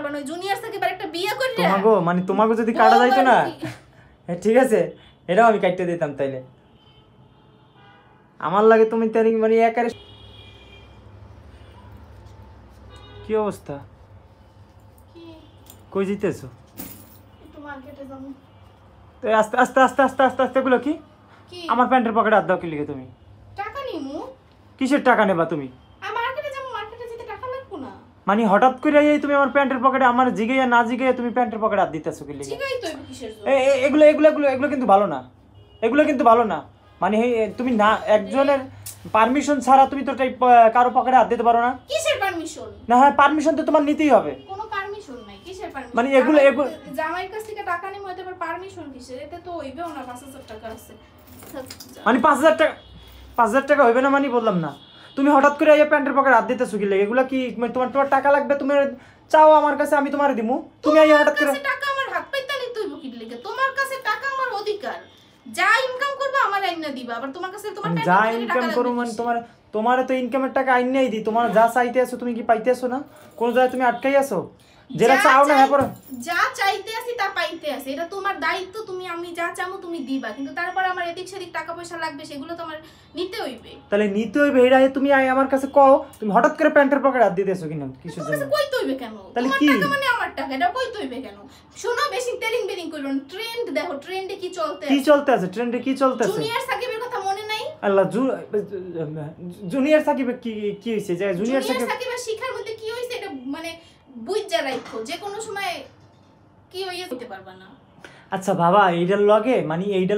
পারবা না জুনিয়র সাকিব আর একটা বিয়ে কইরা তোমাগো মানে তোমাগো যদি কাটা যাইতো না ঠিক আছে এটাও আমি কাটতে দিতাম তাইলে আমার লাগে তুমি তারি মানে একারে কি অবস্থা কি কই যাইতেছো একটু মার্কেটে যাব তো আস্তে আস্তে আস্তে আস্তে আস্তে আস্তে গুলো কি কি আমার প্যান্টের পকেটে হাত দাও কি লিখে তুমি টাকা নিমু কিসের টাকা নেবা তুমি মার্কেটে যাব মার্কেটে যেতে টাকা লাগবো না মানে হঠাৎ করে এই তুমি আমার প্যান্টের পকেটে আমার জিগাইয়া না জিগাইয়া তুমি প্যান্টের পকেটে হাত দিতেছো কি লিখে জিগাই তো কিসের জন্য এগুলো এগুলো এগুলো এগুলো কিন্তু ভালো না এগুলো কিন্তু ভালো না মানে তুমি না একজনের পারমিশন ছাড়া তুমি তো কারো পকেটে হাত দিতে পারো না কিসের পারমিশন না হ্যাঁ পারমিশন তো তোমার নিতেই হবে কোনো পারমিশন নাই কিসের পারমিশন মানে এগুলো এগুলো জামাইয়ের কাছ থেকে টাকা নিমু এতে আবার পারমিশন কিসের এতে তো হইবেও না 5000 টাকা আছে মানে 5000 টাকা হইবে না মানে বললাম না তুমি হঠাৎ করে এই প্যান্টের পকেটে হাত দিতেছো কি লাগে এগুলো কি তোমার তোমার টাকা লাগবে তুমি চাও আমার কাছে আমি তোমারে দিমু তুমি এই হঠাৎ করে টাকা আমার হাত পাইতে নিতে হইব কি লাগে তোমার কাছে টাকা আমার অধিকার যা ইনকাম করবে আমার আইনা দিবা আবার তোমার কাছে তোমার টাকা যা ইনকাম করো মানে তোমার তো ইনকামের টাকা আইনাই দি তোমার যা চাইতে আছো তুমি কি পাইতে আছো না কোন জায়গায় তুমি আটকাই আছো যেটা চাও না হ্যাঁ পড়ো যা চাইতে আসি তা পাইতে আসি এটা তোমার দায়িত্ব তুমি আমি যা চামু তুমি দিবা কিন্তু তারপর আমার এদিক সেদিক টাকা পয়সা লাগবে সেগুলো তোমার নিতে হইবে তাহলে নিতে হইবে এরা তুমি আমার কাছে কও তুমি হঠাৎ করে প্যান্টের পকেটে হাত দিতেছো কিনা কিসের জন্য কইতে হইবে কেন তাহলে তোমার কি টাকা মানে আমার টাকা এটা কইতে হইবে কেন শোনো বেশি টেলিং বেলিং কইরো না ট্রেন্ড দেখো ট্রেন্ডে কি চলতে আছে ট্রেন্ডে কি চলতে আছে জুনিয়র সাকিবের কথা মনে নাই আল্লাহ জুনিয়র সাকিব কি হইছে যে জুনিয়র সাকিবের শিখার মধ্যে কি হইছে এটা মানে বুঝা রাখো যে কোনো সময় কি হইয়া হইতে পারবা না আচ্ছা বাবা এইটার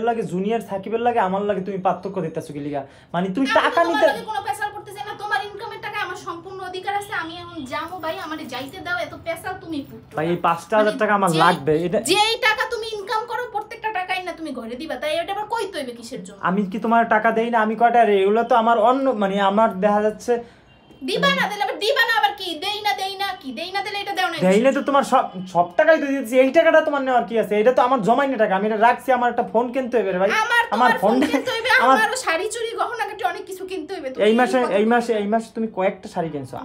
লগে জুনিয়র সাকিবের লগে আমার লগে তুমি পার্থক্য দিতেছো কি লিগা মানে তুমি টাকা নিতে কোনো পেশাল করতেছ না তোমার ইনকামের টাকা আমার সম্পূর্ণ অধিকার আছে আমি এখন যাবো ভাই আমারে যাইতে দাও এত পেশাল তুমি পুত্র ভাই এই 5000 টাকা আমার লাগবে এটা যেই টাকা তুমি ইনকাম করো প্রত্যেকটা টাকাই না তুমি ঘরে দিবা তাই এটা আবার কইতে হইবে কিসের জন্য আমি কি তোমার টাকা দেই না আমি কয়টা এগুলো তো আমার অন্য মানে আমার দেখা যাচ্ছে দিবা না দিলে আবার দিবা না আবার কি দেই না কি দেই না দিলে এটা দাও না দেইলে তো তোমার সব টাকাই তো দিতেছি এই টাকাটা তোমার নেওয়ার কি আছে এটা তো আমার জমাইনি টাকা আমি এটা রাখছি আমার একটা ফোন কিনতে হবে ভাই আমার ফোন কিনতে হবে আমারও শাড়ি চুড়ি গহনা কাটি অনেক কিছু কিনতে হবে এই মাসে তুমি কয়েকটা শাড়ি কিনছো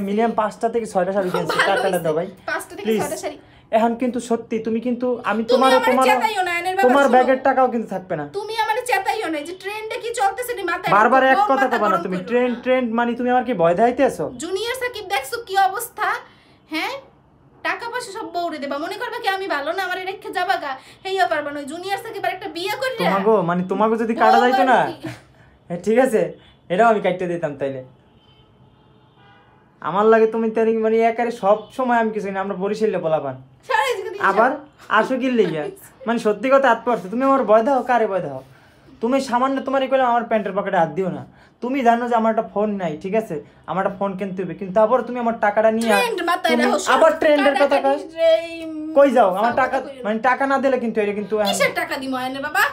মিনিমাম 5টা থেকে 6টা শাড়ি কিনছো টাকাটা দাও ভাই 5টা থেকে 6টা শাড়ি এখন কিন্তু সত্যি তুমি কিন্তু আমি তোমার ব্যাগের টাকাও কিন্তু থাকবে না তুমি আমারে চেতাইও না যে ট্রেন্ডে কি চলতেছে নি মাথায় বারবার এক কথা কবা না তুমি ট্রেন্ড মানে তুমি আমার কি ভয় দেখাইতেছো জুনিয়র সাকিব দেখছো কি অবস্থা হ্যাঁ টাকা পয়সা সব বউরে দেবা মনে করবে কি আমি ভালো না আমারে রেখে যাবা গা হেইয়া পারবা না জুনিয়র সাকিব আর একটা বিয়ে কইরা তোমাগো যদি কাটা যাইতো না ঠিক আছে এটাও আমি কাটতে দিতাম তাইলে আমার লাগে তুমি তারি মানে একারে সব সময় আমি কিছু না আমরা বরিশালে বলাবান আবার আসো কি লিগা মানে সত্যি কথা হাত পড়ছে তুমি আমার ভয় দাও কারে ভয় দাও তুমি সামান্য তোমারই কইলাম আমার প্যান্টের পকেটে হাত দিও না তুমি জানো যে আমার একটা ফোন নাই ঠিক আছে আমার একটা ফোন কিনতে হবে কিন্তু আবার তুমি আমার টাকাটা নিয়ে আবার ট্রেন্ডের কথা কই যাও আমার টাকা মানে টাকা না দিলে কিন্তু এটা কিন্তু কিসের টাকা দিমু আয়নে বাবা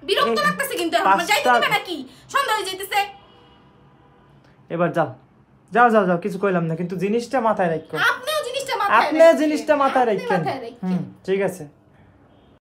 বিরক্ত লাগতেছে কিন্তু আমার যাইতে দিবে নাকি সন্ধ্যা হয়ে যাইতেছে এবার যাও কিছু কইলাম না কিন্তু জিনিসটা মাথায় রাখো আপনিও জিনিসটা মাথায় রাখেন ঠিক আছে।